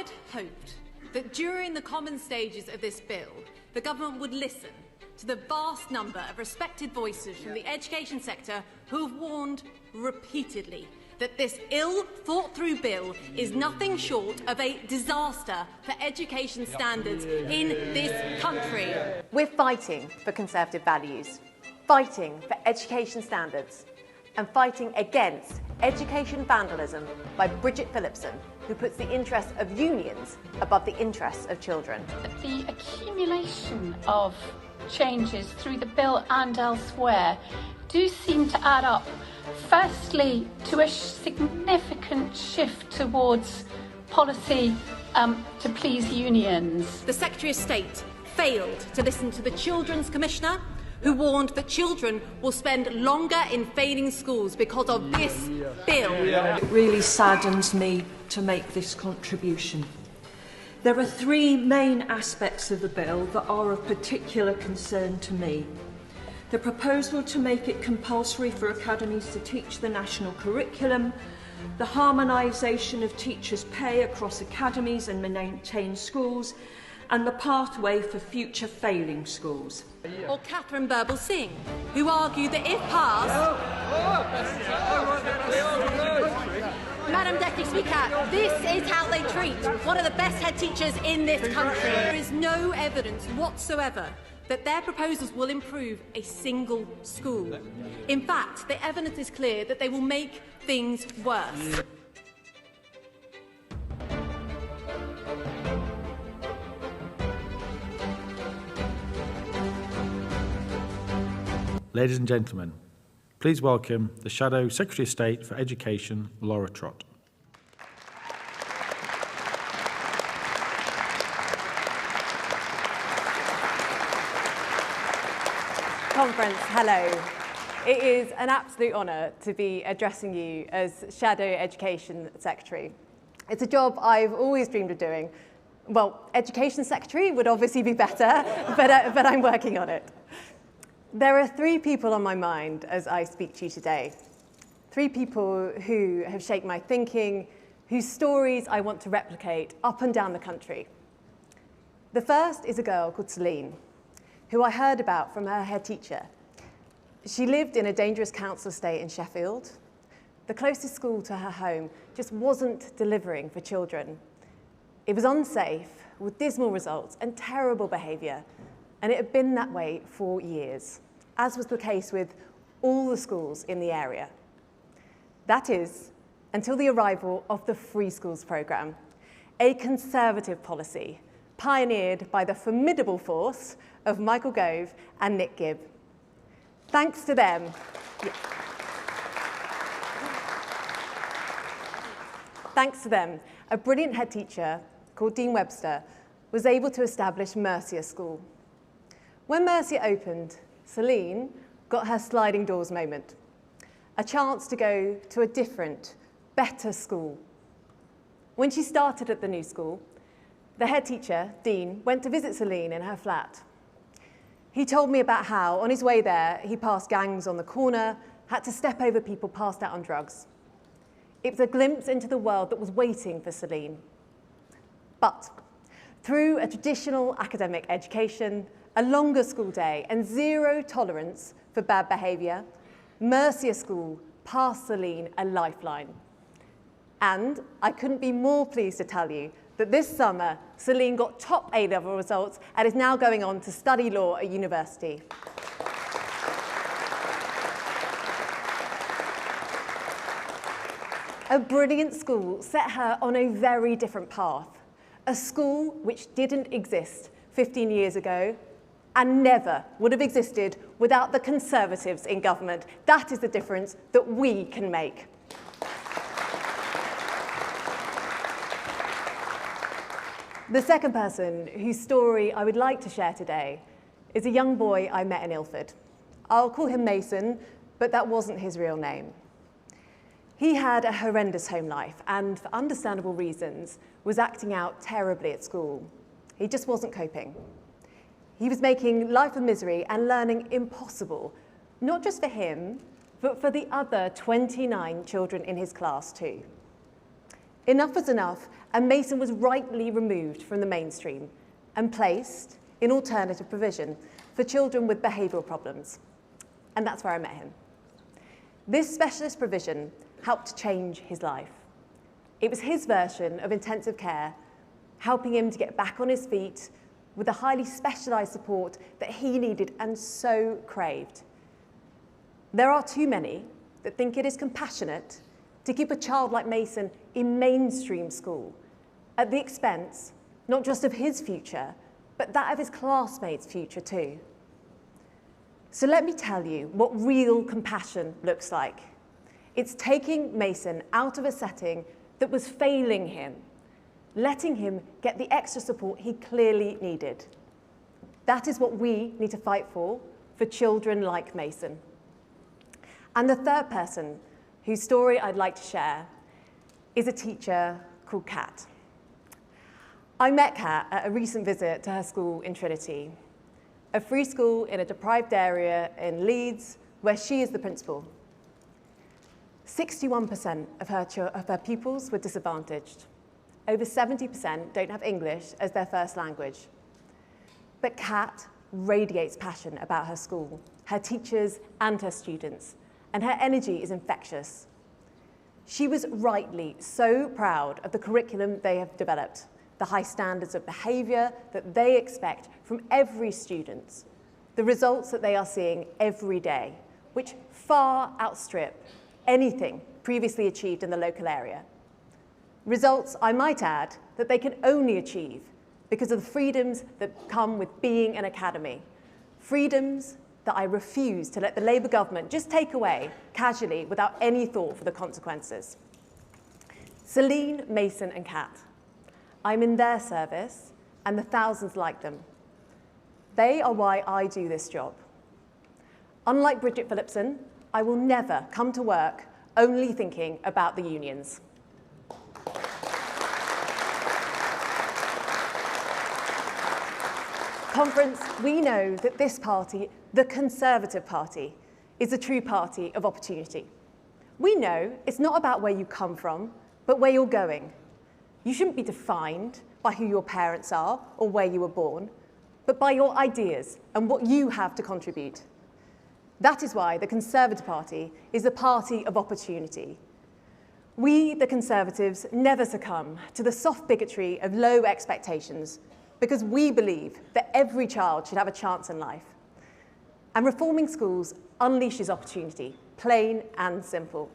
had hoped that during the common stages of this bill, the government would listen to the vast number of respected voices from the education sector who have warned repeatedly that this ill-thought-through bill is nothing short of a disaster for education standards in this country. We're fighting for Conservative values, fighting for education standards, and fighting against education vandalism by Bridget Phillipson, who puts the interests of unions above the interests of children. The accumulation of changes through the bill and elsewhere do seem to add up, firstly, to a significant shift towards policy to please unions. The Secretary of State failed to listen to the Children's Commissioner, who warned that children will spend longer in failing schools because of this bill. It really saddens me to make this contribution. There are three main aspects of the bill that are of particular concern to me. The proposal to make it compulsory for academies to teach the national curriculum, the harmonisation of teachers' pay across academies and maintained schools, and the pathway for future failing schools. Or Catherine Burble-Singh, who argued that if passed... Madam Deputy Speaker, this is how they treat one of the best head teachers in this country. There is no evidence whatsoever that their proposals will improve a single school. In fact, the evidence is clear that they will make things worse. Ladies and gentlemen, please welcome the Shadow Secretary of State for Education, Laura Trott. Conference, hello. It is an absolute honour to be addressing you as Shadow Education Secretary. It's a job I've always dreamed of doing. Well, Education Secretary would obviously be better, but I'm working on it. There are three people on my mind as I speak to you today. Three people who have shaped my thinking, whose stories I want to replicate up and down the country. The first is a girl called Celine, who I heard about from her head teacher. She lived in a dangerous council estate in Sheffield. The closest school to her home just wasn't delivering for children. It was unsafe, with dismal results and terrible behaviour, and it had been that way for years, as was the case with all the schools in the area. That is, until the arrival of the Free Schools programme, a Conservative policy pioneered by the formidable force of Michael Gove and Nick Gibb. Thanks to them, a brilliant head teacher called Dean Webster was able to establish Mercia School. When Mercia opened, Celine got her sliding doors moment, a chance to go to a different, better school. When she started at the new school, the head teacher, Dean, went to visit Celine in her flat. He told me about how, on his way there, he passed gangs on the corner, had to step over people passed out on drugs. It was a glimpse into the world that was waiting for Celine. But through a traditional academic education, a longer school day, and zero tolerance for bad behaviour, Mercia School passed Celine a lifeline. And I couldn't be more pleased to tell you that this summer, Celine got top A-level results and is now going on to study law at university. A brilliant school set her on a very different path. A school which didn't exist 15 years ago and never would have existed without the Conservatives in government. That is the difference that we can make. The second person whose story I would like to share today is a young boy I met in Ilford. I'll call him Mason, but that wasn't his real name. He had a horrendous home life and, for understandable reasons, was acting out terribly at school. He just wasn't coping. He was making life a misery and learning impossible, not just for him, but for the other 29 children in his class too. Enough was enough, and Mason was rightly removed from the mainstream and placed in alternative provision for children with behavioural problems. And that's where I met him. This specialist provision helped change his life. It was his version of intensive care, helping him to get back on his feet with the highly specialised support that he needed and so craved. There are too many that think it is compassionate to keep a child like Mason in mainstream school at the expense not just of his future, but that of his classmates' future too. So let me tell you what real compassion looks like. It's taking Mason out of a setting that was failing him, letting him get the extra support he clearly needed. That is what we need to fight for children like Mason. And the third person whose story I'd like to share is a teacher called Kat. I met Kat at a recent visit to her school in Trinity, a free school in a deprived area in Leeds where she is the principal. 61% of her pupils were disadvantaged. Over 70% don't have English as their first language. But Kat radiates passion about her school, her teachers and her students, and her energy is infectious. She was rightly so proud of the curriculum they have developed, the high standards of behaviour that they expect from every student, the results that they are seeing every day, which far outstrip anything previously achieved in the local area. Results, I might add, that they can only achieve because of the freedoms that come with being an academy. Freedoms that I refuse to let the Labour government just take away casually without any thought for the consequences. Celine, Mason and Kat, I'm in their service and the thousands like them. They are why I do this job. Unlike Bridget Phillipson, I will never come to work only thinking about the unions. Conference, we know that this party, the Conservative Party, is a true party of opportunity. We know it's not about where you come from, but where you're going. You shouldn't be defined by who your parents are or where you were born, but by your ideas and what you have to contribute. That is why the Conservative Party is a party of opportunity. We, the Conservatives, never succumb to the soft bigotry of low expectations because we believe that every child should have a chance in life. And reforming schools unleashes opportunity, plain and simple.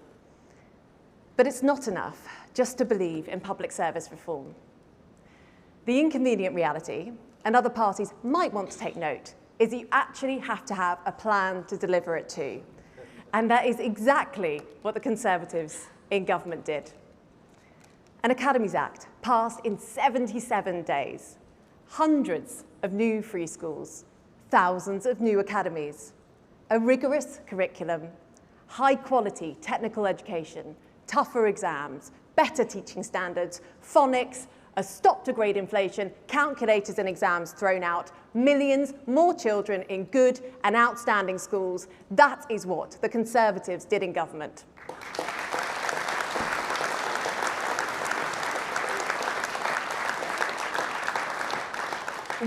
But it's not enough just to believe in public service reform. The inconvenient reality, and other parties might want to take note, is that you actually have to have a plan to deliver it to. And that is exactly what the Conservatives in government did. An Academies Act passed in 77 days, hundreds of new free schools, thousands of new academies, a rigorous curriculum, high-quality technical education, tougher exams, better teaching standards, phonics, a stop to grade inflation, calculators and exams thrown out, millions more children in good and outstanding schools. That is what the Conservatives did in government.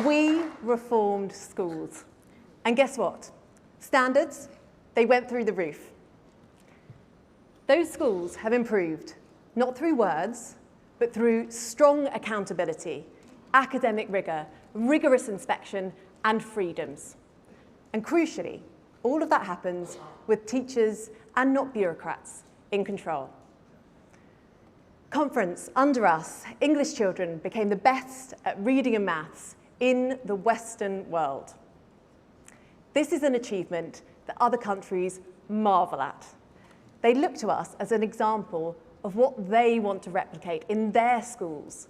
We reformed schools. And guess what? Standards, they went through the roof. Those schools have improved, not through words, but through strong accountability, academic rigour, rigorous inspection, and freedoms. And crucially, all of that happens with teachers and not bureaucrats in control. Conference, under us, English children became the best at reading and maths in the Western world. This is an achievement that other countries marvel at. They look to us as an example of what they want to replicate in their schools,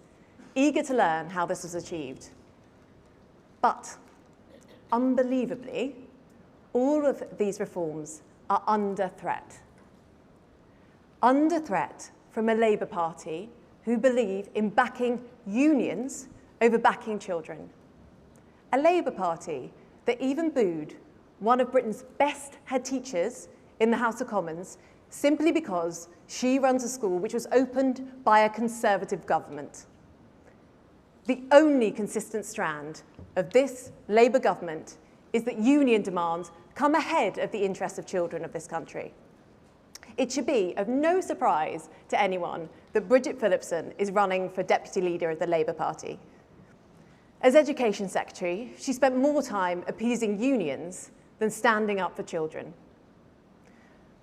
eager to learn how this was achieved. But, unbelievably, all of these reforms are under threat. Under threat from a Labour Party who believe in backing unions over backing children. A Labour Party that even booed one of Britain's best head teachers in the House of Commons simply because she runs a school which was opened by a Conservative government. The only consistent strand of this Labour government is that union demands come ahead of the interests of children of this country. It should be of no surprise to anyone that Bridget Phillipson is running for Deputy Leader of the Labour Party. As Education Secretary, she spent more time appeasing unions than standing up for children.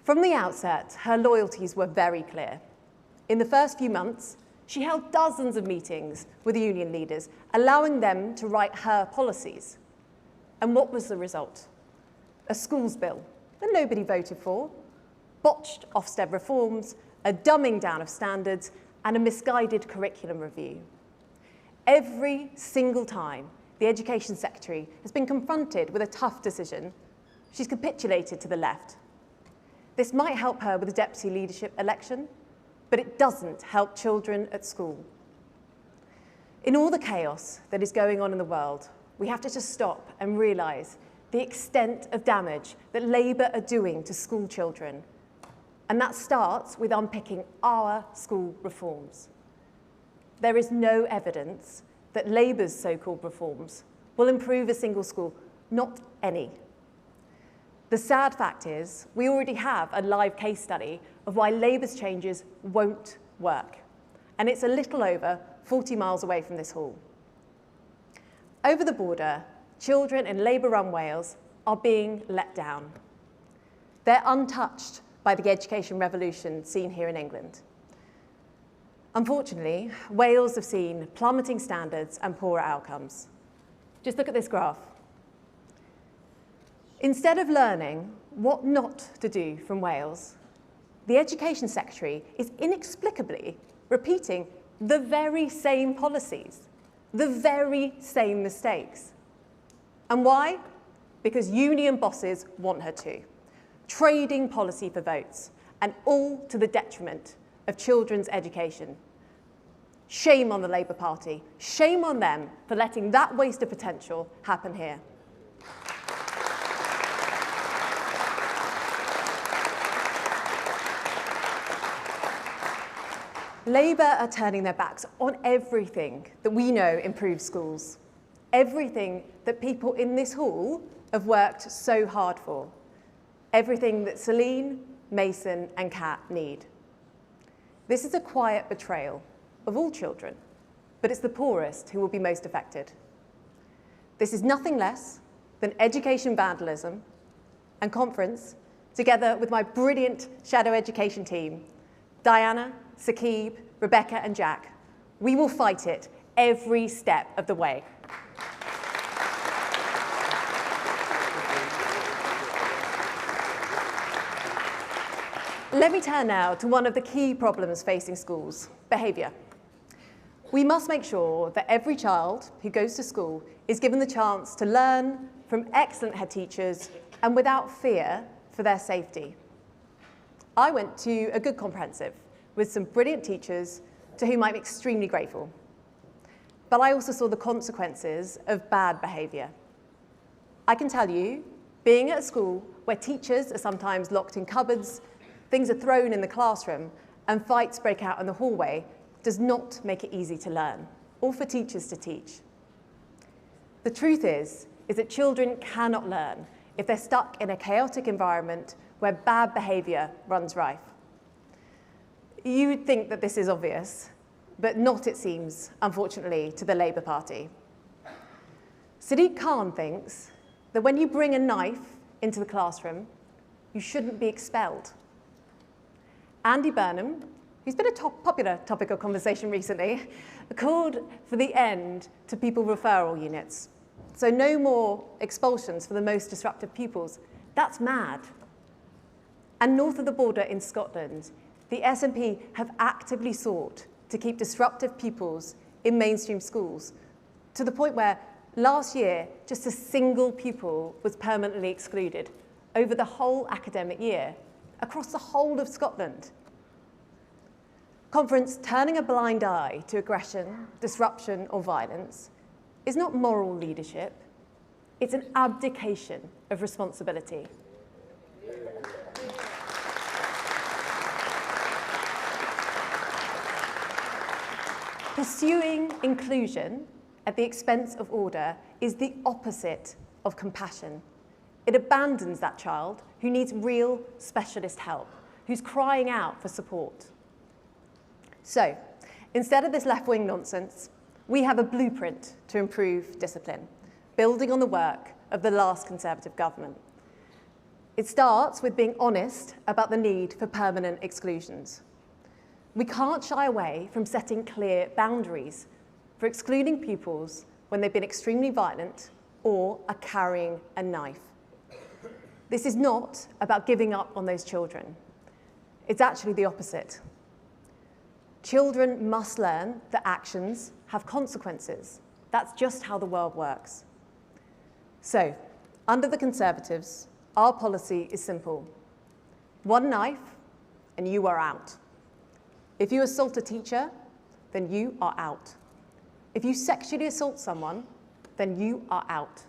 From the outset, her loyalties were very clear. In the first few months, she held dozens of meetings with union leaders, allowing them to write her policies. And what was the result? A schools bill that nobody voted for, botched Ofsted reforms, a dumbing down of standards, and a misguided curriculum review. Every single time the Education Secretary has been confronted with a tough decision, she's capitulated to the left. This might help her with the deputy leadership election, but it doesn't help children at school. In all the chaos that is going on in the world, we have to just stop and realise the extent of damage that Labour are doing to school children. And that starts with unpicking our school reforms. There is no evidence that Labour's so-called reforms will improve a single school, not any. The sad fact is, we already have a live case study of why Labour's changes won't work. And it's a little over 40 miles away from this hall. Over the border, children in Labour-run Wales are being let down. They're untouched by the education revolution seen here in England. Unfortunately, Wales have seen plummeting standards and poorer outcomes. Just look at this graph. Instead of learning what not to do from Wales, the Education Secretary is inexplicably repeating the very same policies, the very same mistakes. And why? Because union bosses want her to. Trading policy for votes, and all to the detriment of children's education. Shame on the Labour Party. Shame on them for letting that waste of potential happen here. Labour are turning their backs on everything that we know improves schools. Everything that people in this hall have worked so hard for. Everything that Celine, Mason, and Kat need. This is a quiet betrayal of all children, but it's the poorest who will be most affected. This is nothing less than education vandalism, and Conference, together with my brilliant shadow education team, Diana, Saqib, Rebecca, and Jack, we will fight it every step of the way. Let me turn now to one of the key problems facing schools, behaviour. We must make sure that every child who goes to school is given the chance to learn from excellent head teachers and without fear for their safety. I went to a good comprehensive with some brilliant teachers to whom I'm extremely grateful. But I also saw the consequences of bad behaviour. I can tell you, being at a school where teachers are sometimes locked in cupboards, things are thrown in the classroom, and fights break out in the hallway does not make it easy to learn, or for teachers to teach. The truth is that children cannot learn if they're stuck in a chaotic environment where bad behaviour runs rife. You would think that this is obvious, but not, it seems, unfortunately, to the Labour Party. Sadiq Khan thinks that when you bring a knife into the classroom, you shouldn't be expelled. Andy Burnham, who's been a popular topic of conversation recently, called for the end to pupil referral units. So no more expulsions for the most disruptive pupils. That's mad. And north of the border in Scotland, the SNP have actively sought to keep disruptive pupils in mainstream schools, to the point where last year, just a single pupil was permanently excluded over the whole academic year, across the whole of Scotland. Conference turning a blind eye to aggression, disruption, or violence is not moral leadership. It's an abdication of responsibility. Pursuing inclusion at the expense of order is the opposite of compassion. It abandons that child who needs real specialist help, who's crying out for support. So, instead of this left-wing nonsense, we have a blueprint to improve discipline, building on the work of the last Conservative government. It starts with being honest about the need for permanent exclusions. We can't shy away from setting clear boundaries for excluding pupils when they've been extremely violent or are carrying a knife. This is not about giving up on those children. It's actually the opposite. Children must learn that actions have consequences. That's just how the world works. So, under the Conservatives, our policy is simple. One knife, and you are out. If you assault a teacher, then you are out. If you sexually assault someone, then you are out.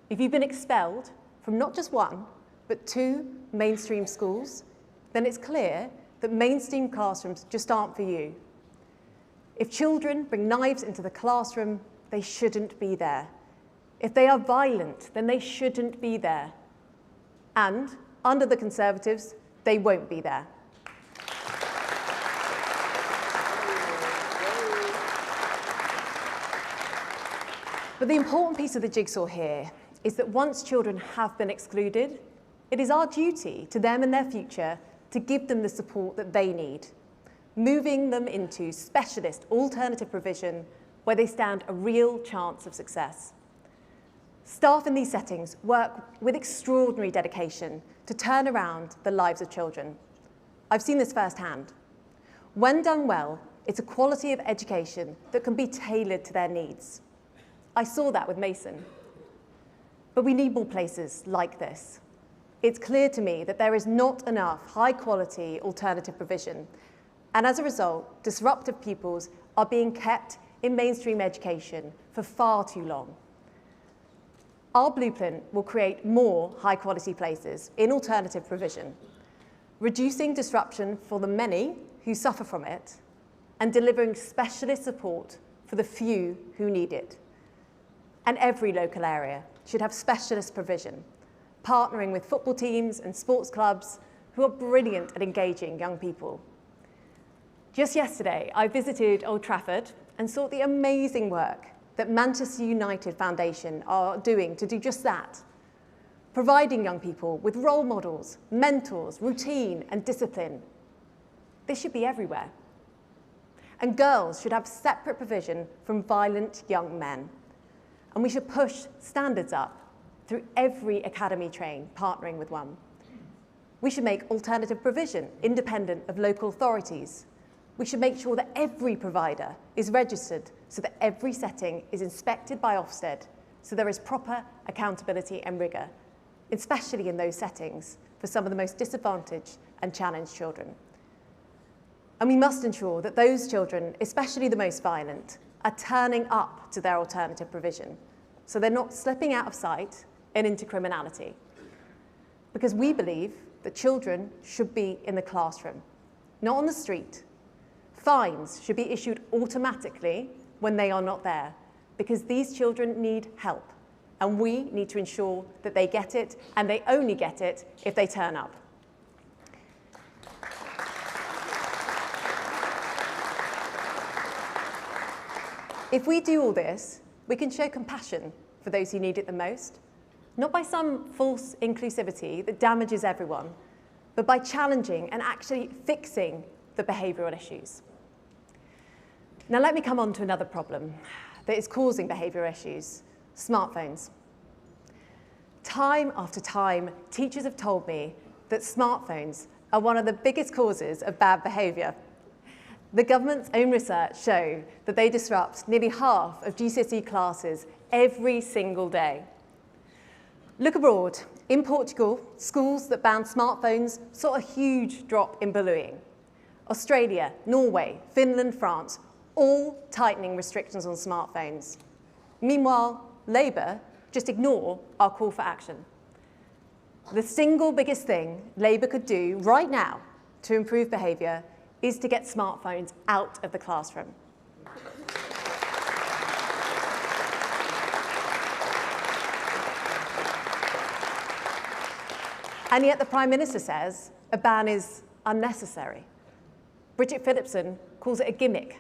If you've been expelled from not just one, but 2 mainstream schools, then it's clear that mainstream classrooms just aren't for you. If children bring knives into the classroom, they shouldn't be there. If they are violent, then they shouldn't be there. And under the Conservatives, they won't be there. But the important piece of the jigsaw here is that once children have been excluded, it is our duty to them and their future to give them the support that they need, moving them into specialist alternative provision where they stand a real chance of success. Staff in these settings work with extraordinary dedication to turn around the lives of children. I've seen this firsthand. When done well, it's a quality of education that can be tailored to their needs. I saw that with Mason. But we need more places like this. It's clear to me that there is not enough high-quality alternative provision, and as a result, disruptive pupils are being kept in mainstream education for far too long. Our blueprint will create more high-quality places in alternative provision, reducing disruption for the many who suffer from it, and delivering specialist support for the few who need it. And every local area should have specialist provision, partnering with football teams and sports clubs who are brilliant at engaging young people. Just yesterday, I visited Old Trafford and saw the amazing work that Manchester United Foundation are doing to do just that, providing young people with role models, mentors, routine, and discipline. This should be everywhere. And girls should have separate provision from violent young men. And we should push standards up through every academy train, partnering with one. We should make alternative provision independent of local authorities. We should make sure that every provider is registered so that every setting is inspected by Ofsted, so there is proper accountability and rigour, especially in those settings for some of the most disadvantaged and challenged children. And we must ensure that those children, especially the most violent, are turning up to their alternative provision, so they're not slipping out of sight and into criminality. Because we believe that children should be in the classroom, not on the street. Fines should be issued automatically when they are not there, because these children need help, and we need to ensure that they get it, and they only get it if they turn up. If we do all this, we can show compassion for those who need it the most, not by some false inclusivity that damages everyone, but by challenging and actually fixing the behavioural issues. Now let me come on to another problem that is causing behavioural issues: smartphones. Time after time, teachers have told me that smartphones are one of the biggest causes of bad behaviour. The government's own research show that they disrupt nearly half of GCSE classes every single day. Look abroad. In Portugal, schools that banned smartphones saw a huge drop in bullying. Australia, Norway, Finland, France, all tightening restrictions on smartphones. Meanwhile, Labour just ignore our call for action. The single biggest thing Labour could do right now to improve behaviour is to get smartphones out of the classroom. And yet the Prime Minister says a ban is unnecessary. Bridget Phillipson calls it a gimmick.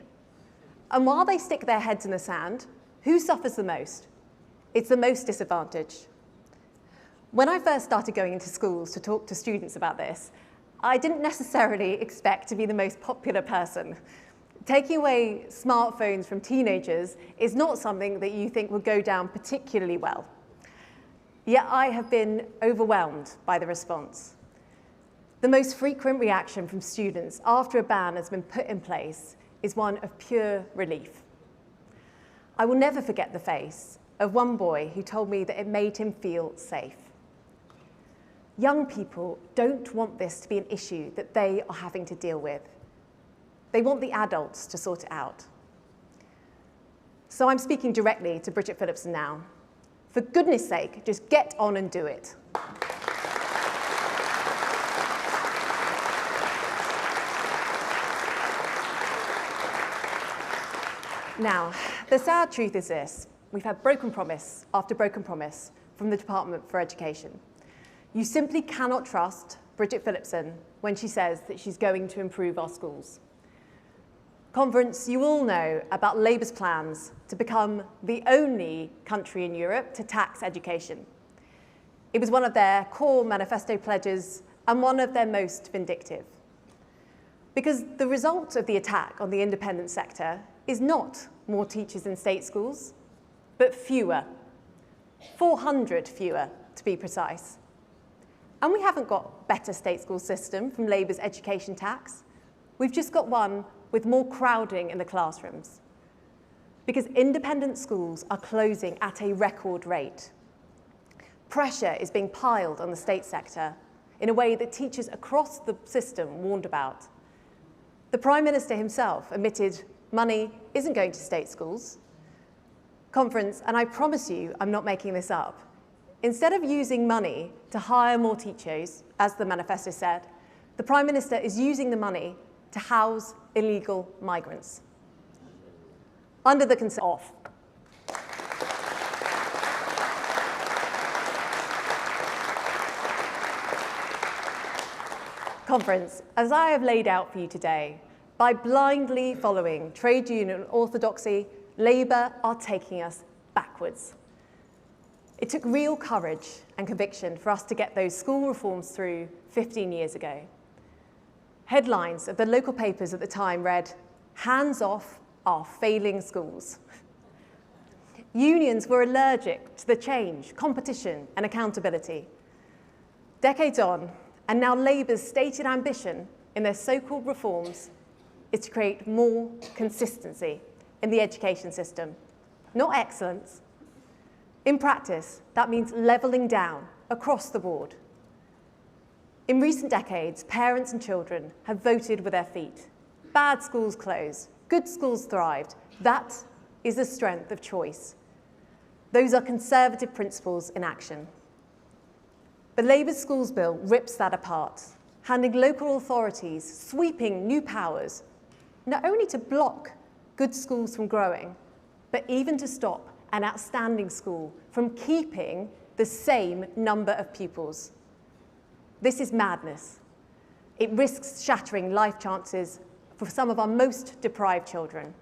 And while they stick their heads in the sand, who suffers the most? It's the most disadvantaged. When I first started going into schools to talk to students about this, I didn't necessarily expect to be the most popular person. Taking away smartphones from teenagers is not something that you think would go down particularly well. Yet I have been overwhelmed by the response. The most frequent reaction from students after a ban has been put in place is one of pure relief. I will never forget the face of one boy who told me that it made him feel safe. Young people don't want this to be an issue that they are having to deal with. They want the adults to sort it out. So I'm speaking directly to Bridget Phillipson now. For goodness sake, just get on and do it. Now, the sad truth is this. We've had broken promise after broken promise from the Department for Education. You simply cannot trust Bridget Phillipson when she says that she's going to improve our schools. Conference, you all know about Labour's plans to become the only country in Europe to tax education. It was one of their core manifesto pledges and one of their most vindictive. Because the result of the attack on the independent sector is not more teachers in state schools, but fewer. 400 fewer, to be precise. And we haven't got a better state school system from Labour's education tax. We've just got one with more crowding in the classrooms. Because independent schools are closing at a record rate. Pressure is being piled on the state sector in a way that teachers across the system warned about. The Prime Minister himself admitted money isn't going to state schools. Conference, and I promise you I'm not making this up, instead of using money to hire more teachers, as the manifesto said, the Prime Minister is using the money to house illegal migrants. Under the consent of. Conference, as I have laid out for you today, by blindly following trade union orthodoxy, Labour are taking us backwards. It took real courage and conviction for us to get those school reforms through 15 years ago. Headlines of the local papers at the time read, "Hands off our failing schools." Unions were allergic to the change, competition and accountability. Decades on, and now Labour's stated ambition in their so-called reforms is to create more consistency in the education system, not excellence. In practice, that means levelling down across the board. In recent decades, parents and children have voted with their feet. Bad schools closed, good schools thrived. That is the strength of choice. Those are conservative principles in action. But Labour's schools bill rips that apart, handing local authorities sweeping new powers, not only to block good schools from growing, but even to stop an outstanding school from keeping the same number of pupils. This is madness. It risks shattering life chances for some of our most deprived children.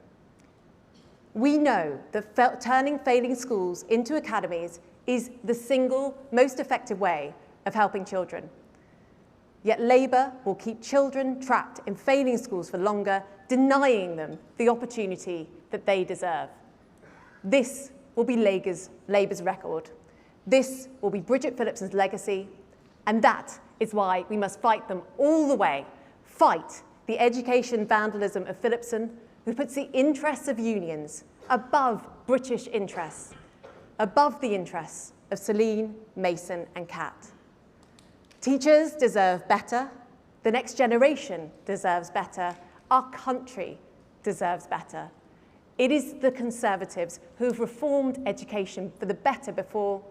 We know that turning failing schools into academies is the single most effective way of helping children. Yet Labour will keep children trapped in failing schools for longer, denying them the opportunity that they deserve. This will be Labour's record. This will be Bridget Phillipson's legacy, and that is why we must fight them all the way. Fight the education vandalism of Phillipson, who puts the interests of unions above British interests, above the interests of Celine, Mason and Kat. Teachers deserve better. The next generation deserves better. Our country deserves better. It is the Conservatives who have reformed education for the better before,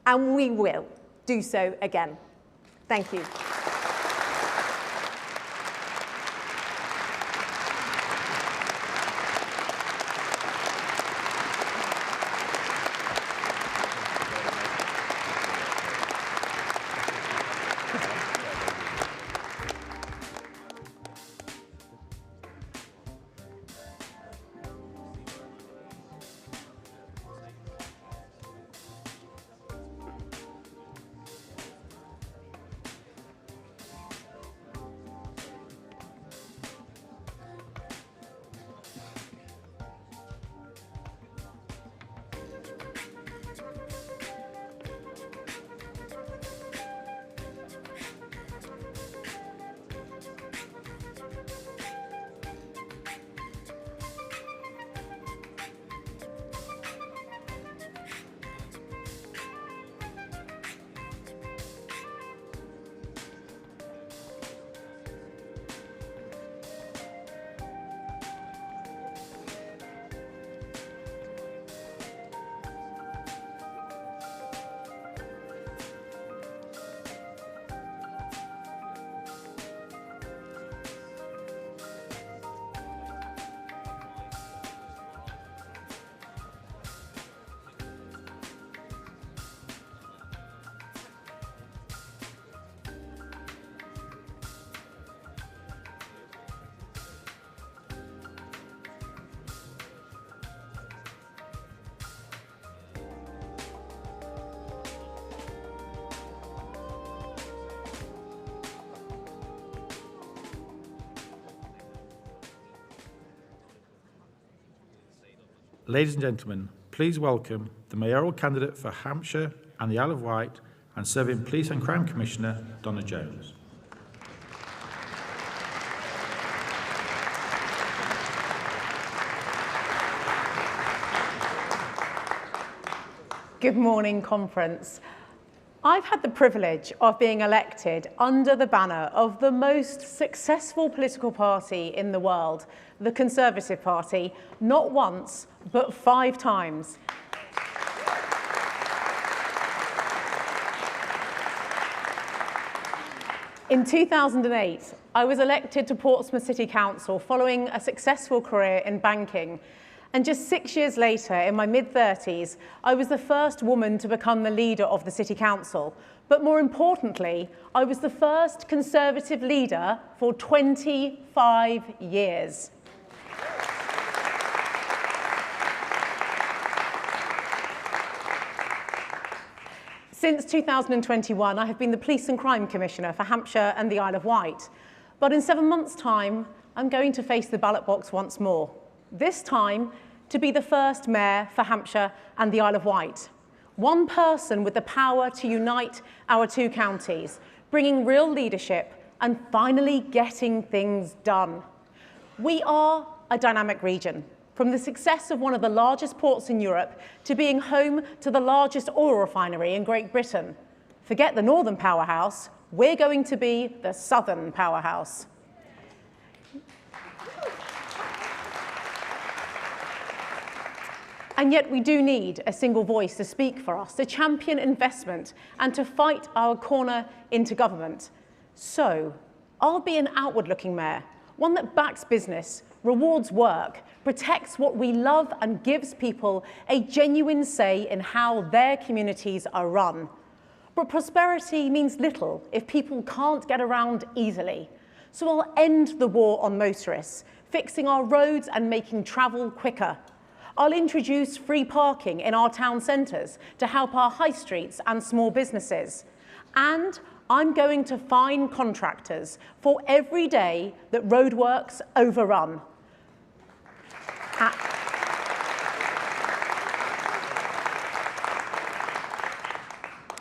and we will do so again. Thank you. Ladies and gentlemen, please welcome the mayoral candidate for Hampshire and the Isle of Wight and serving Police and Crime Commissioner, Donna Jones. Good morning, conference. I've had the privilege of being elected under the banner of the most successful political party in the world, the Conservative Party, not once, but 5 times. In 2008, I was elected to Portsmouth City Council following a successful career in banking. And just 6 years later, in my mid-30s, I was the first woman to become the leader of the City Council. But more importantly, I was the first Conservative leader for 25 years. Since 2021, I have been the Police and Crime Commissioner for Hampshire and the Isle of Wight. But in 7 months' time, I'm going to face the ballot box once more. This time, to be the first mayor for Hampshire and the Isle of Wight. One person with the power to unite our 2 counties, bringing real leadership and finally getting things done. We are a dynamic region, from the success of one of the largest ports in Europe to being home to the largest oil refinery in Great Britain. Forget the northern powerhouse, we're going to be the southern powerhouse. And yet we do need a single voice to speak for us, to champion investment and to fight our corner into government. So I'll be an outward-looking mayor, one that backs business, rewards work, protects what we love and gives people a genuine say in how their communities are run. But prosperity means little if people can't get around easily. So I'll end the war on motorists, fixing our roads and making travel quicker. I'll introduce free parking in our town centres to help our high streets and small businesses. And I'm going to fine contractors for every day that roadworks overrun.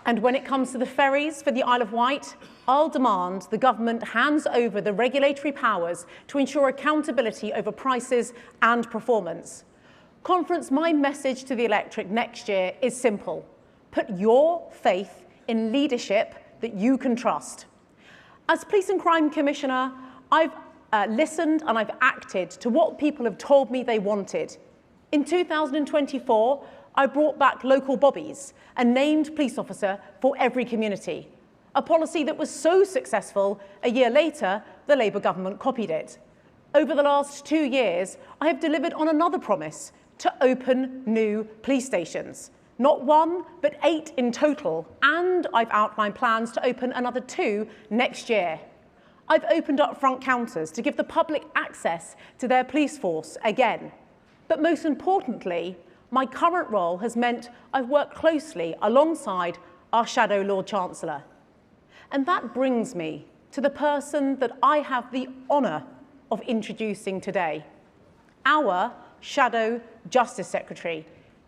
And when it comes to the ferries for the Isle of Wight, I'll demand the government hands over the regulatory powers to ensure accountability over prices and performance. Conference, my message to the electorate next year is simple. Put your faith in leadership that you can trust. As Police and Crime Commissioner, I've listened and I've acted to what people have told me they wanted. In 2024, I brought back local bobbies, a named police officer for every community. A policy that was so successful, a year later, the Labour government copied it. Over the last 2 years, I have delivered on another promise, to open new police stations. Not 1, but 8 in total, and I've outlined plans to open another 2 next year. I've opened up front counters to give the public access to their police force again. But most importantly, my current role has meant I've worked closely alongside our Shadow Lord Chancellor. And that brings me to the person that I have the honour of introducing today, our Shadow Justice Secretary.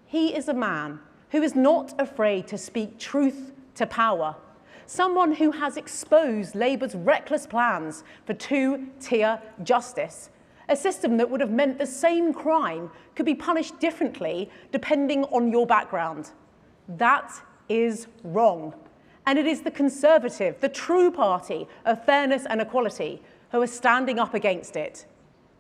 He is a man who is not afraid to speak truth to power, someone who has exposed Labour's reckless plans for 2-tier justice, a system that would have meant the same crime could be punished differently depending on your background. That is wrong. And it is the Conservative, the true party of fairness and equality, who are standing up against it.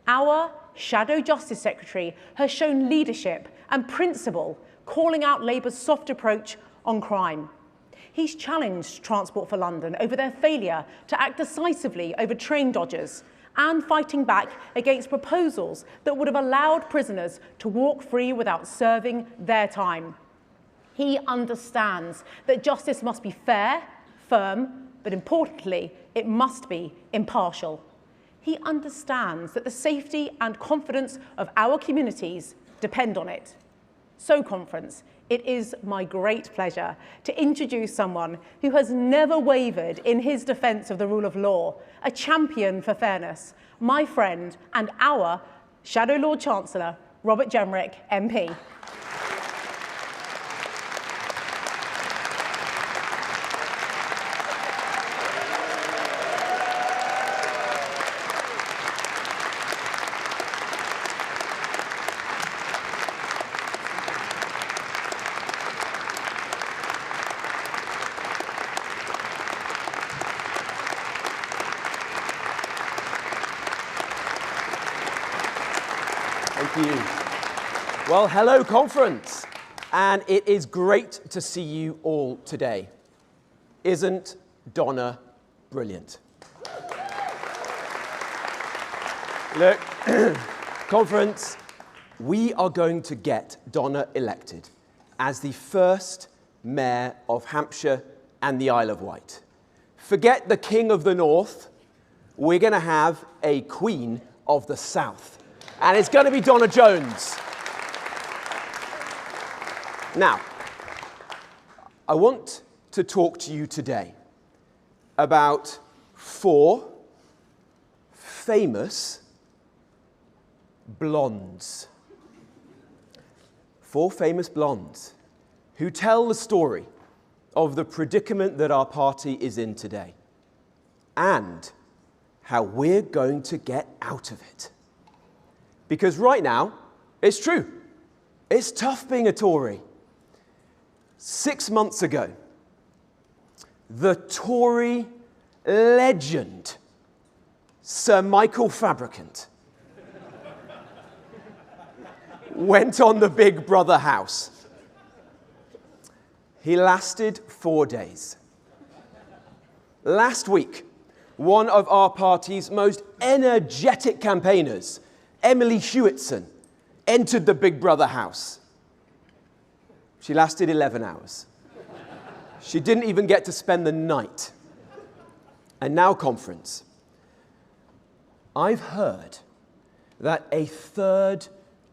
Our Shadow Justice Secretary has shown leadership and principle, calling out Labour's soft approach on crime. He's challenged Transport for London over their failure to act decisively over train dodgers and fighting back against proposals that would have allowed prisoners to walk free without serving their time. He understands that justice must be fair, firm, but importantly, it must be impartial. He understands that the safety and confidence of our communities depend on it. So, conference, it is my great pleasure to introduce someone who has never wavered in his defence of the rule of law, a champion for fairness, my friend and our Shadow Lord Chancellor, Robert Jenrick, MP. Thank you. Well, hello, conference. And it is great to see you all today. Isn't Donna brilliant? Look, conference, we are going to get Donna elected as the first mayor of Hampshire and the Isle of Wight. Forget the King of the North. We're going to have a Queen of the South. And it's going to be Donna Jones. Now, I want to talk to you today about 4 famous blondes. 4 famous blondes who tell the story of the predicament that our party is in today and how we're going to get out of it. Because right now, it's true. It's tough being a Tory. 6 months ago, the Tory legend, Sir Michael Fabricant, went on the Big Brother house. He lasted 4 days. Last week, one of our party's most energetic campaigners, Emily Hewitson, entered the Big Brother house. She lasted 11 hours. She didn't even get to spend the night. And now, conference, I've heard that a 3rd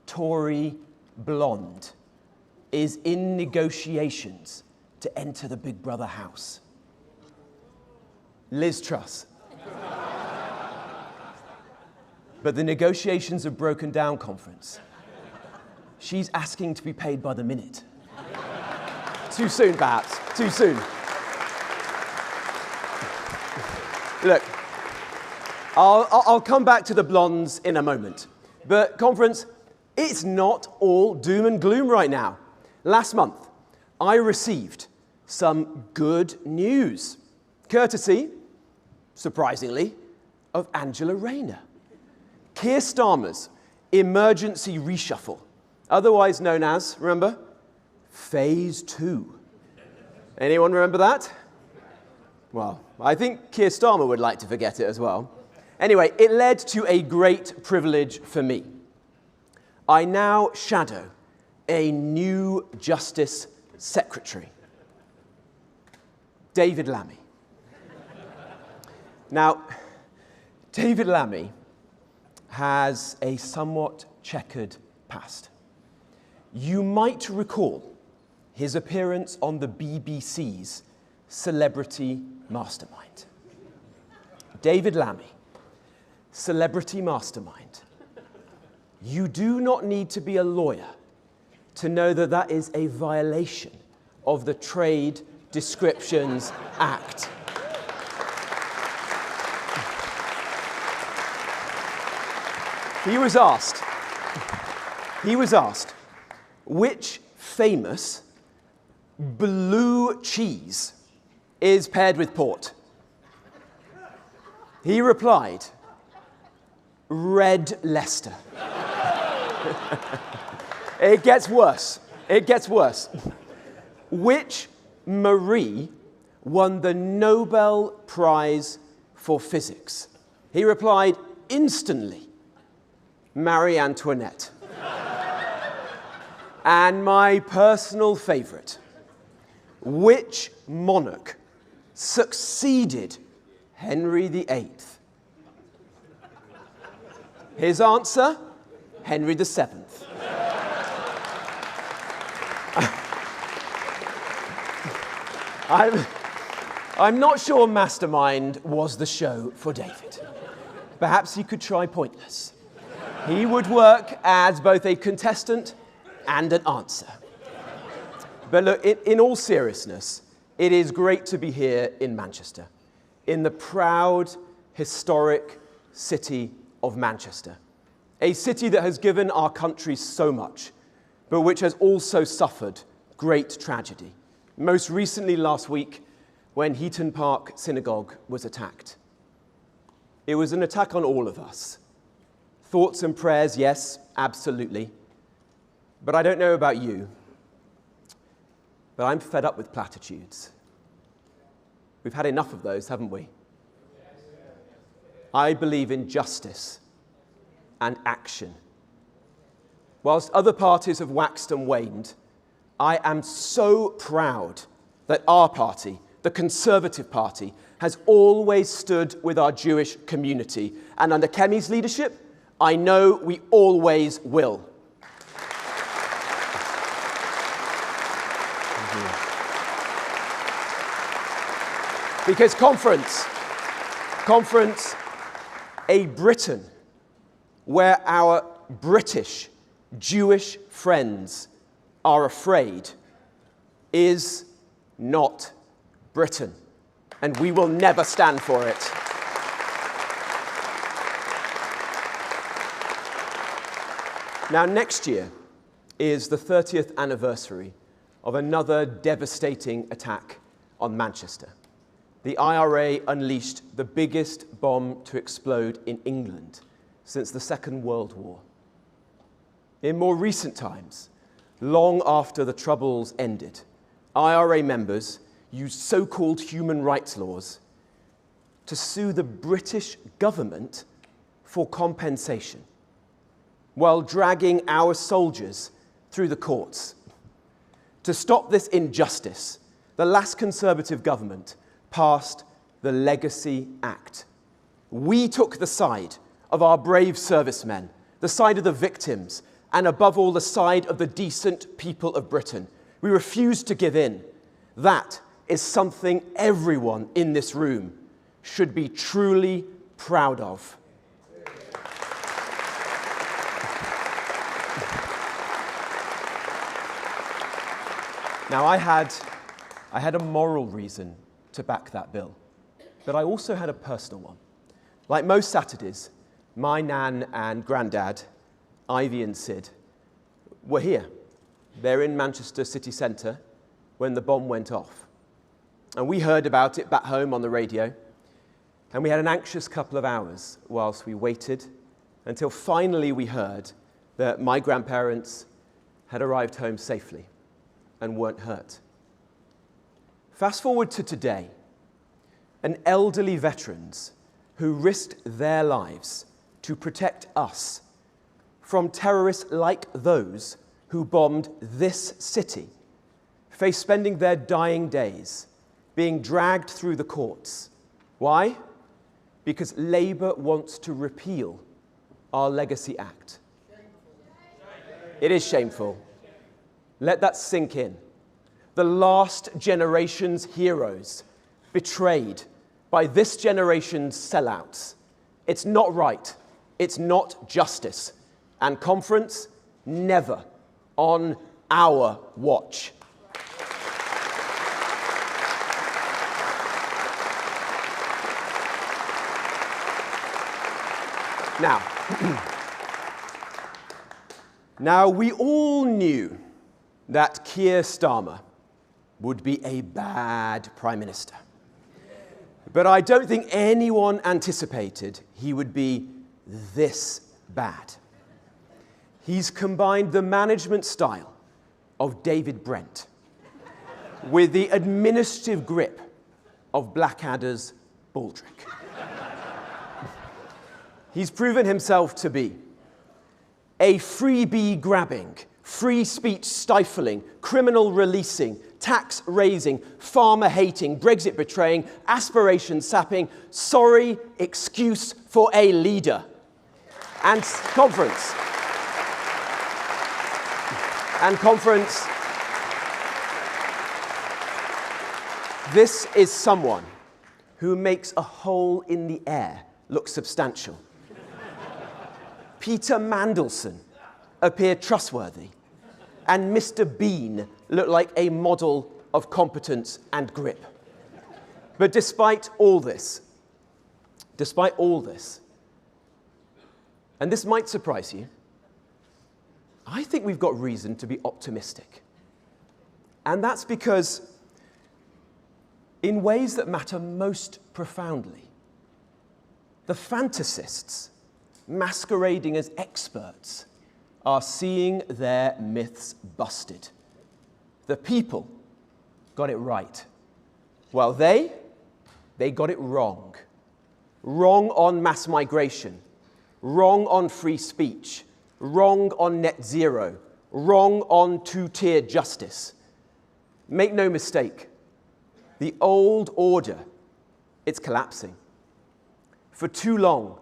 Tory blonde is in negotiations to enter the Big Brother house. Liz Truss. But the negotiations have broken down, conference. She's asking to be paid by the minute. Too soon, perhaps. Too soon. Look, I'll come back to the blondes in a moment. But, conference, it's not all doom and gloom right now. Last month, I received some good news, courtesy, surprisingly, of Angela Rayner. Keir Starmer's emergency reshuffle, otherwise known as, remember, Phase 2. Anyone remember that? Well, I think Keir Starmer would like to forget it as well. Anyway, it led to a great privilege for me. I now shadow a new Justice Secretary, David Lammy. Now, David Lammy has a somewhat checkered past. You might recall his appearance on the BBC's Celebrity Mastermind. David Lammy, Celebrity Mastermind. You do not need to be a lawyer to know that that is a violation of the Trade Descriptions Act. He was asked, which famous blue cheese is paired with port? He replied, Red Leicester. It gets worse. It gets worse. Which Marie won the Nobel Prize for Physics? He replied instantly, Marie Antoinette. And my personal favorite, which monarch succeeded Henry VIII? His answer, Henry VII. I'm not sure Mastermind was the show for David. Perhaps you could try Pointless. He would work as both a contestant and an answer. But look, in all seriousness, it is great to be here in Manchester, in the proud, historic city of Manchester, a city that has given our country so much, but which has also suffered great tragedy. Most recently last week, when Heaton Park Synagogue was attacked. It was an attack on all of us. Thoughts and prayers, yes, absolutely. But I don't know about you, but I'm fed up with platitudes. We've had enough of those, haven't we? I believe in justice and action. Whilst other parties have waxed and waned, I am so proud that our party, the Conservative Party, has always stood with our Jewish community. And under Kemi's leadership, I know we always will. Because conference, a Britain where our British Jewish friends are afraid is not Britain, and we will never stand for it. Now, next year is the 30th anniversary of another devastating attack on Manchester. The IRA unleashed the biggest bomb to explode in England since the Second World War. In more recent times, long after the Troubles ended, IRA members used so-called human rights laws to sue the British government for compensation, while dragging our soldiers through the courts. To stop this injustice, the last Conservative government passed the Legacy Act. We took the side of our brave servicemen, the side of the victims, and above all, the side of the decent people of Britain. We refused to give in. That is something everyone in this room should be truly proud of. Now, I had a moral reason to back that bill, but I also had a personal one. Like most Saturdays, my nan and granddad, Ivy and Sid, were here. They're in Manchester city centre when the bomb went off. And we heard about it back home on the radio, and we had an anxious couple of hours whilst we waited until finally we heard that my grandparents had arrived home safely and weren't hurt. Fast forward to today, and elderly veterans who risked their lives to protect us from terrorists like those who bombed this city face spending their dying days being dragged through the courts. Why? Because Labour wants to repeal our Legacy Act. It is shameful. Let that sink in. The last generation's heroes betrayed by this generation's sellouts. It's not right. It's not justice. And conference, never on our watch. Now, we all knew that Keir Starmer would be a bad Prime Minister. But I don't think anyone anticipated he would be this bad. He's combined the management style of David Brent with the administrative grip of Blackadder's Baldrick. He's proven himself to be a freebie grabbing, free speech stifling, criminal releasing, tax raising, farmer hating, Brexit betraying, aspiration sapping, sorry excuse for a leader. And conference, this is someone who makes a hole in the air look substantial. Peter Mandelson appear trustworthy, and Mr. Bean look like a model of competence and grip. But despite all this, and this might surprise you, I think we've got reason to be optimistic. And that's because, in ways that matter most profoundly, the fantasists, masquerading as experts, are seeing their myths busted. The people got it right, while they got it wrong. Wrong on mass migration, wrong on free speech, wrong on net zero, wrong on two-tier justice. Make no mistake, the old order, it's collapsing. For too long,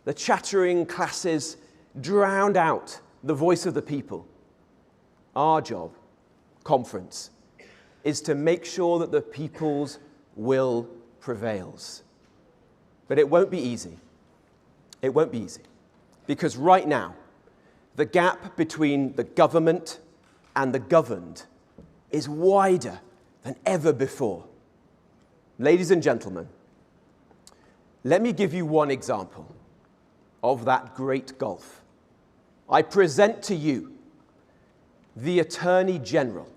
the chattering classes drowned out the voice of the people. Our job, conference, is to make sure that the people's will prevails. But it won't be easy. It won't be easy. Because right now, the gap between the government and the governed is wider than ever before. Ladies and gentlemen, let me give you one example of that great gulf. I present to you the Attorney General,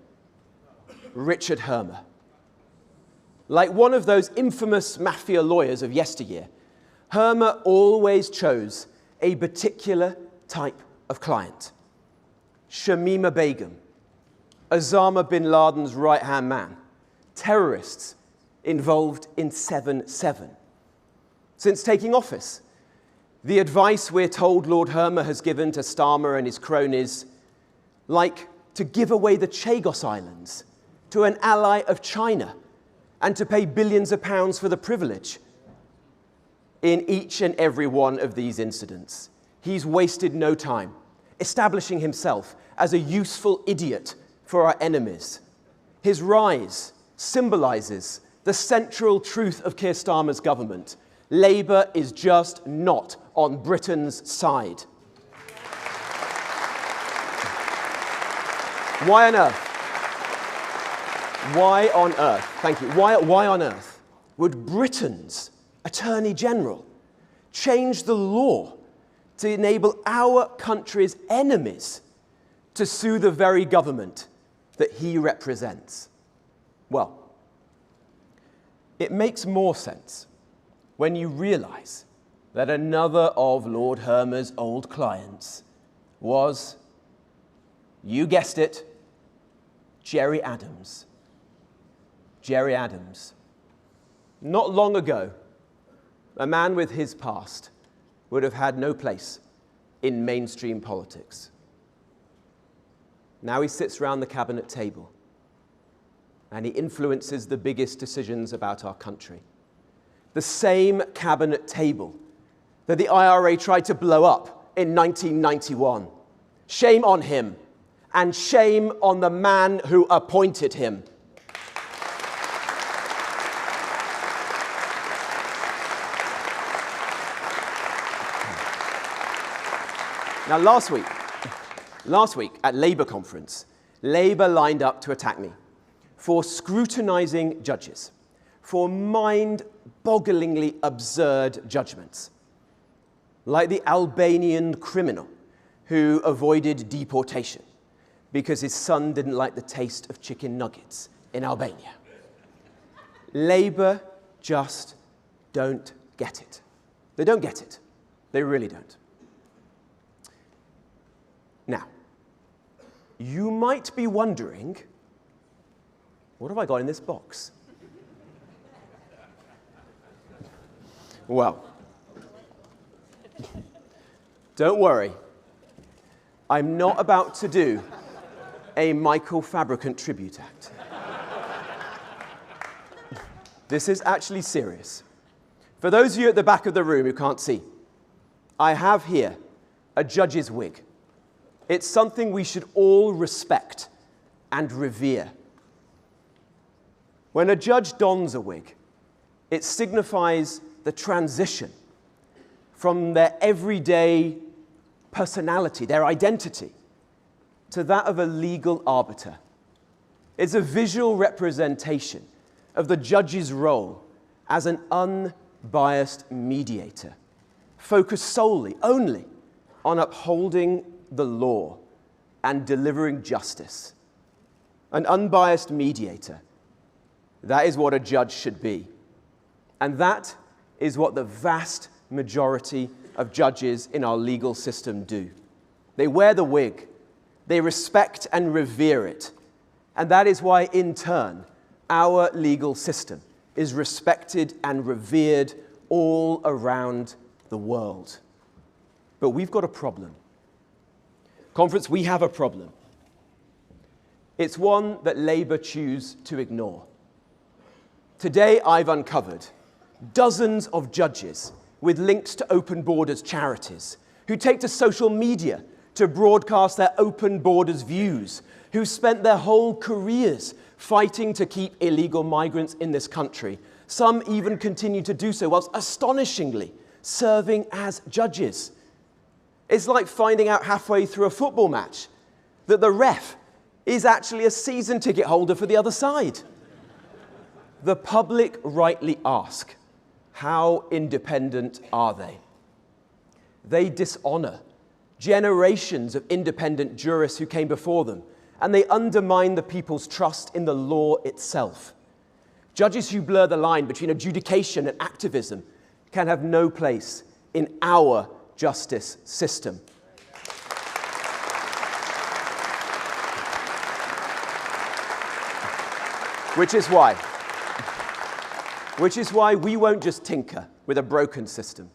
Richard Hermer. Like one of those infamous mafia lawyers of yesteryear, Hermer always chose a particular type of client. Shamima Begum, Osama bin Laden's right-hand man, terrorists involved in 7/7. Since taking office, the advice we're told Lord Hermer has given to Starmer and his cronies, like to give away the Chagos Islands to an ally of China and to pay billions of pounds for the privilege. In each and every one of these incidents, he's wasted no time establishing himself as a useful idiot for our enemies. His rise symbolizes the central truth of Keir Starmer's government. Labour is just not on Britain's side. Why on earth? Why on earth? Thank you. Why on earth would Britain's Attorney General change the law to enable our country's enemies to sue the very government that he represents? Well, it makes more sense when you realize that another of Lord Hermer's old clients was, you guessed it, Gerry Adams. Gerry Adams. Not long ago, a man with his past would have had no place in mainstream politics. Now he sits around the cabinet table and he influences the biggest decisions about our country. The same cabinet table that the IRA tried to blow up in 1991. Shame on him, and shame on the man who appointed him. Now, last week at Labour conference, Labour lined up to attack me for scrutinising judges, for mind-bogglingly absurd judgments, like the Albanian criminal who avoided deportation because his son didn't like the taste of chicken nuggets in Albania. Labour just don't get it. They don't get it. They really don't. Now, you might be wondering, what have I got in this box? Well, don't worry. I'm not about to do a Michael Fabricant tribute act. This is actually serious. For those of you at the back of the room who can't see, I have here a judge's wig. It's something we should all respect and revere. When a judge dons a wig, it signifies the transition from their everyday personality, their identity, to that of a legal arbiter. It's a visual representation of the judge's role as an unbiased mediator, focused solely, only, on upholding the law and delivering justice. An unbiased mediator. That is what a judge should be. And that is what the vast majority of judges in our legal system do. They wear the wig. They respect and revere it. And that is why, in turn, our legal system is respected and revered all around the world. But we've got a problem. Conference, we have a problem. It's one that Labour choose to ignore. Today, I've uncovered dozens of judges with links to Open Borders charities who take to social media to broadcast their Open Borders views, who spent their whole careers fighting to keep illegal migrants in this country. Some even continue to do so whilst astonishingly serving as judges. It's like finding out halfway through a football match that the ref is actually a season ticket holder for the other side. The public rightly ask, how independent are they? They dishonor generations of independent jurists who came before them, and they undermine the people's trust in the law itself. Judges who blur the line between adjudication and activism can have no place in our justice system. Which is why we won't just tinker with a broken system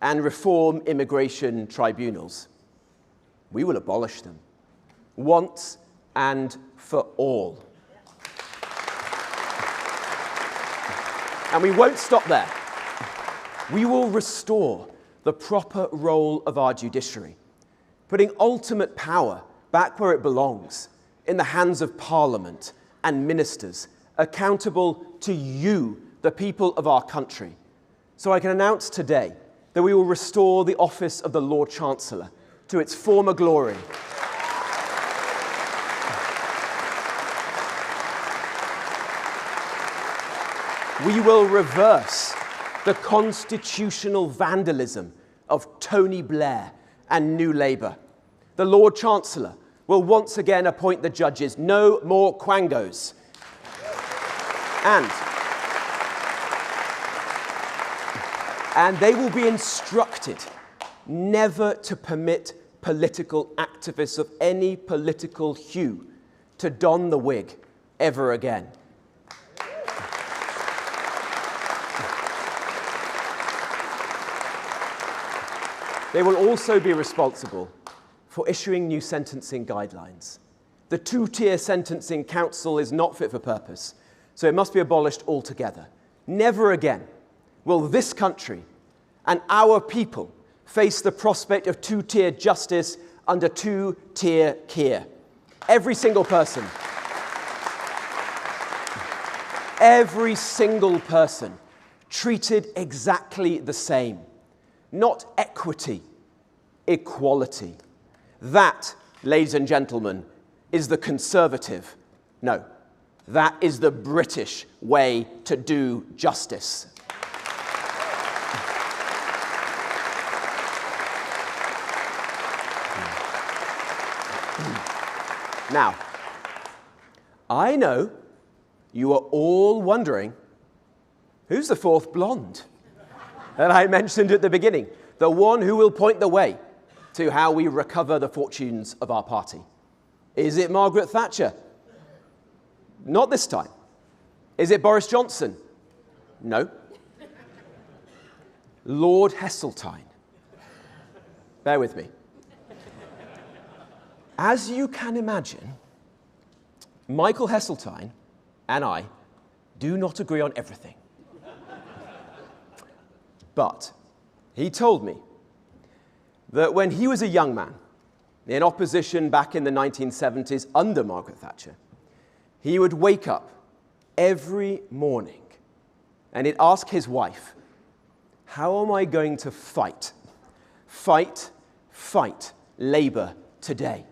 and reform immigration tribunals. We will abolish them once and for all. And we won't stop there. We will restore the proper role of our judiciary, putting ultimate power back where it belongs, in the hands of Parliament and ministers, accountable to you, the people of our country. So I can announce today that we will restore the office of the Lord Chancellor to its former glory. We will reverse the constitutional vandalism of Tony Blair and New Labour. The Lord Chancellor will once again appoint the judges. No more quangos. And they will be instructed never to permit political activists of any political hue to don the wig ever again. They will also be responsible for issuing new sentencing guidelines. The two-tier sentencing council is not fit for purpose, so it must be abolished altogether. Never again will this country and our people face the prospect of two-tier justice under two-tier care. Every single person treated exactly the same. Not equity, equality. That, ladies and gentlemen, is the conservative, no, that is the British way to do justice. Now, I know you are all wondering, who's the fourth blonde that I mentioned at the beginning? The one who will point the way to how we recover the fortunes of our party. Is it Margaret Thatcher? Not this time. Is it Boris Johnson? No. Lord Heseltine. Bear with me. As you can imagine, Michael Heseltine and I do not agree on everything. But he told me that when he was a young man in opposition back in the 1970s under Margaret Thatcher, he would wake up every morning and he'd ask his wife, how am I going to fight fight Labour today.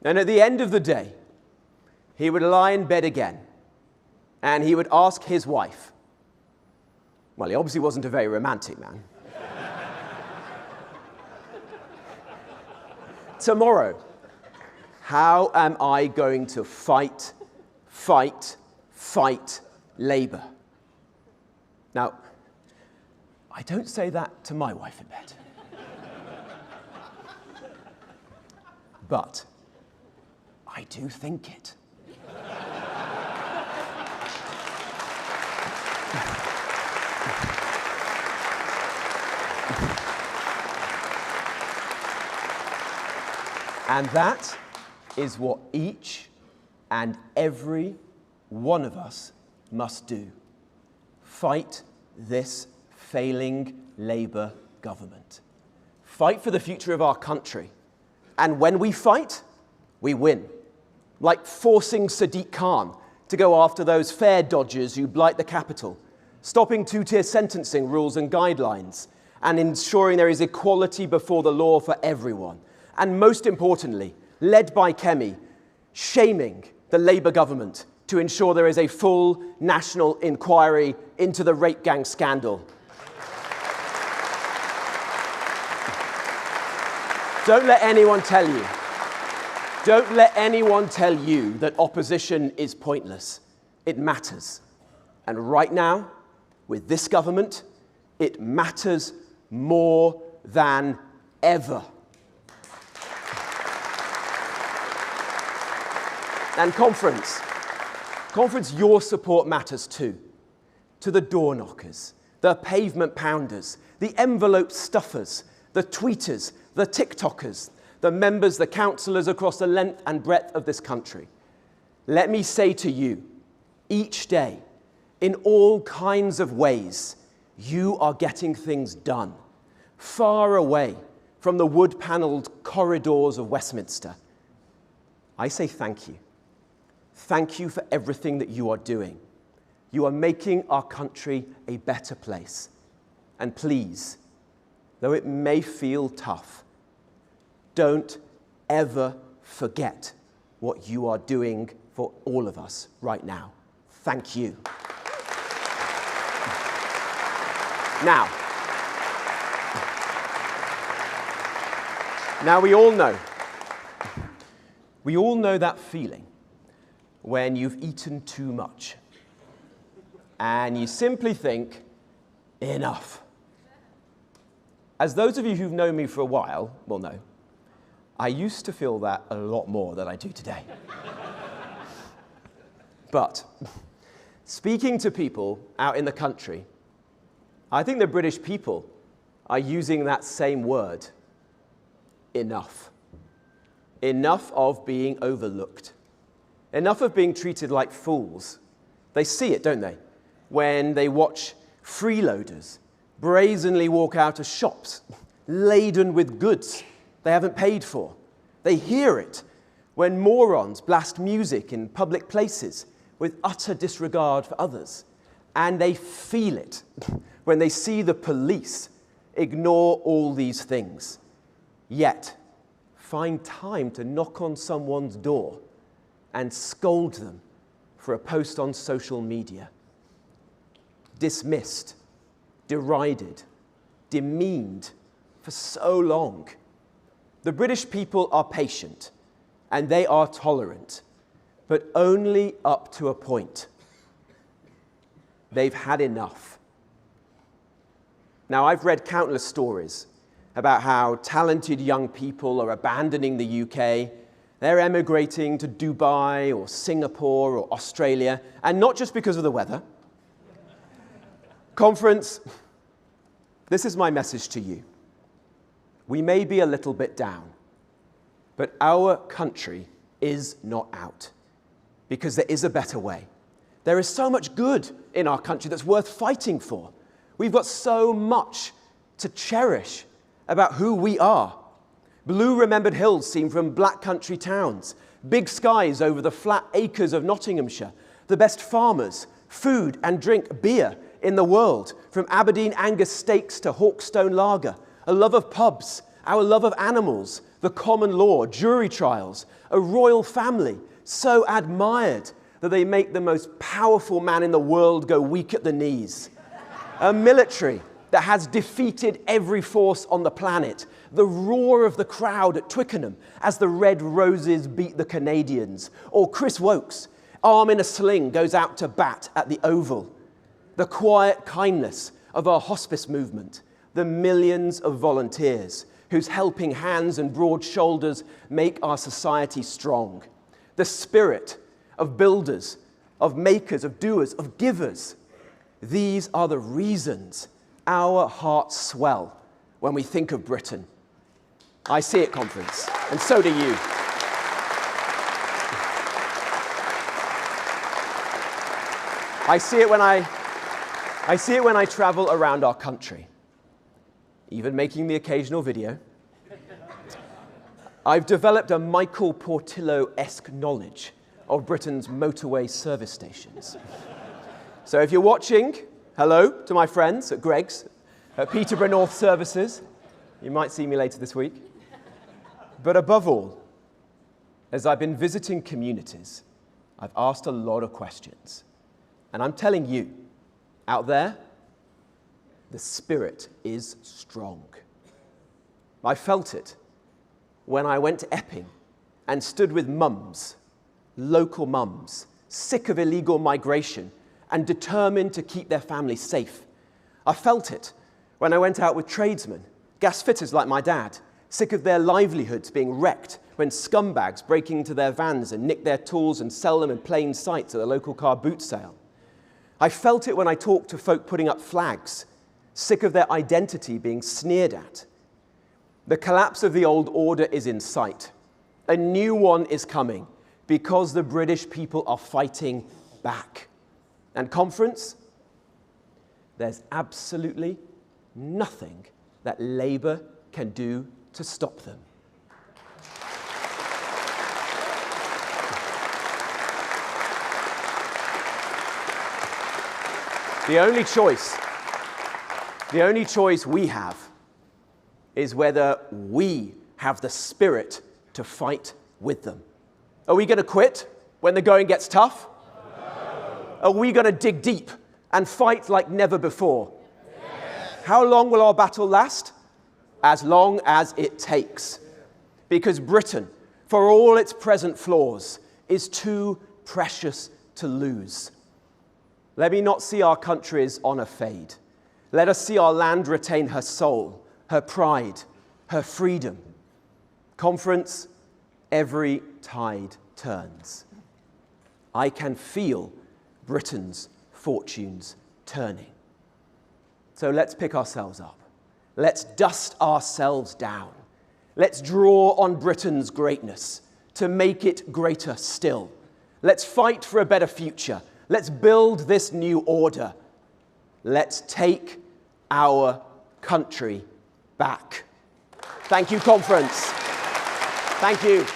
And at the end of the day, he would lie in bed again and he would ask his wife, well, he obviously wasn't a very romantic man, tomorrow, how am I going to fight Labour? Now, I don't say that to my wife in bed. But I do think it. And that is what each and every one of us must do. Fight this failing Labour government. Fight for the future of our country. And when we fight, we win. Like forcing Sadiq Khan to go after those fare dodgers who blight the capital, stopping two-tier sentencing rules and guidelines, and ensuring there is equality before the law for everyone. And most importantly, led by Kemi, shaming the Labour government to ensure there is a full national inquiry into the rape gang scandal. Don't let anyone tell you that opposition is pointless. It matters. And right now, with this government, it matters more than ever. And conference, your support matters too. To the door knockers, the pavement pounders, the envelope stuffers, the tweeters, the TikTokers, the members, the councillors across the length and breadth of this country. Let me say to you, each day, in all kinds of ways, you are getting things done, far away from the wood-panelled corridors of Westminster. I say thank you. Thank you for everything that you are doing. You are making our country a better place. And please, though it may feel tough, don't ever forget what you are doing for all of us right now. Thank you. Now we all know that feeling when you've eaten too much and you simply think, enough. As those of you who've known me for a while will know, I used to feel that a lot more than I do today. But speaking to people out in the country, I think the British people are using that same word, enough. Enough of being overlooked. Enough of being treated like fools. They see it, don't they? When they watch freeloaders brazenly walk out of shops laden with goods they haven't paid for. They hear it when morons blast music in public places with utter disregard for others. And they feel it when they see the police ignore all these things, yet find time to knock on someone's door and scold them for a post on social media. Dismissed, derided, demeaned for so long. The British people are patient and they are tolerant, but only up to a point. They've had enough. Now, I've read countless stories about how talented young people are abandoning the UK. They're emigrating to Dubai or Singapore or Australia, and not just because of the weather. Conference, this is my message to you. We may be a little bit down, but our country is not out, because there is a better way. There is so much good in our country that's worth fighting for. We've got so much to cherish about who we are. Blue remembered hills seen from black country towns, big skies over the flat acres of Nottinghamshire, the best farmers, food and drink, beer in the world, from Aberdeen Angus steaks to Hawkstone lager, a love of pubs, our love of animals, the common law, jury trials, a royal family so admired that they make the most powerful man in the world go weak at the knees, a military that has defeated every force on the planet, the roar of the crowd at Twickenham as the Red Roses beat the Canadians, or Chris Wokes, arm in a sling, goes out to bat at the Oval, the quiet kindness of our hospice movement, the millions of volunteers whose helping hands and broad shoulders make our society strong, the spirit of builders, of makers, of doers, of givers. These are the reasons our hearts swell when we think of Britain. I see it, conference, and so do you. I see it when I travel around our country, even making the occasional video. I've developed a Michael Portillo-esque knowledge of Britain's motorway service stations. So if you're watching, hello to my friends at Greg's, at Peterborough North Services. You might see me later this week. But above all, as I've been visiting communities, I've asked a lot of questions. And I'm telling you, out there, the spirit is strong. I felt it when I went to Epping and stood with mums, local mums, sick of illegal migration and determined to keep their families safe. I felt it when I went out with tradesmen, gas fitters like my dad, sick of their livelihoods being wrecked when scumbags break into their vans and nick their tools and sell them in plain sight at the local car boot sale. I felt it when I talked to folk putting up flags, sick of their identity being sneered at. The collapse of the old order is in sight. A new one is coming because the British people are fighting back. And conference, there's absolutely nothing that Labour can do to stop them. The only choice we have is whether we have the spirit to fight with them. Are we going to quit when the going gets tough? No. Are we going to dig deep and fight like never before? Yes. How long will our battle last? As long as it takes. Because Britain, for all its present flaws, is too precious to lose. Let me not see our country's honour fade. Let us see our land retain her soul, her pride, her freedom. Conference, every tide turns. I can feel Britain's fortunes turning. So let's pick ourselves up. Let's dust ourselves down. Let's draw on Britain's greatness to make it greater still. Let's fight for a better future. Let's build this new order. Let's take our country back. Thank you, conference. Thank you.